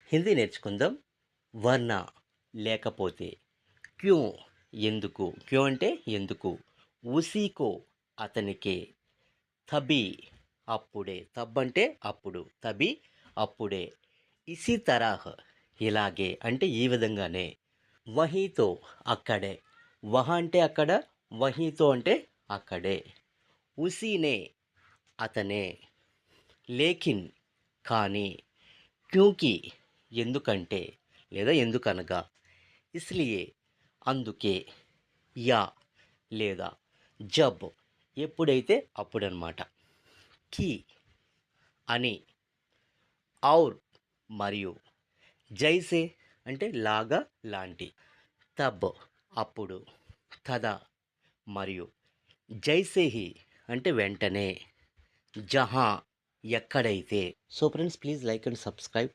హిందీ నేర్చుకుందాం. వర్న లేకపోతే, క్యూ ఎందుకు, క్యూ అంటే ఎందుకు, ఉసీకో అతనికే, తబీ అప్పుడే, తబ్ అంటే అప్పుడు, తబీ అప్పుడే, ఇసీ తరహ్ ఇలాగే అంటే ఈ విధంగానే, వహీతో అక్కడే, వహ అంటే అక్కడ, వహీతో అంటే అక్కడే, ఉసీనే అతనే, లేకిన్ కానీ, క్యూంకి ఎందుకంటే లేదా ఎందుకనగా, ఇస్లియే అందుకే, యా లేదా జబ్ ఎప్పుడైతే అప్పుడనమాట, కీ అని, ఔర్ మరియు, జైసే అంటే లాగా లాంటి, తబ్ అప్పుడు, తదా మరియు, జైసే హి అంటే వెంటనే, జహా ఎక్కడైతే. So friends, please like and subscribe.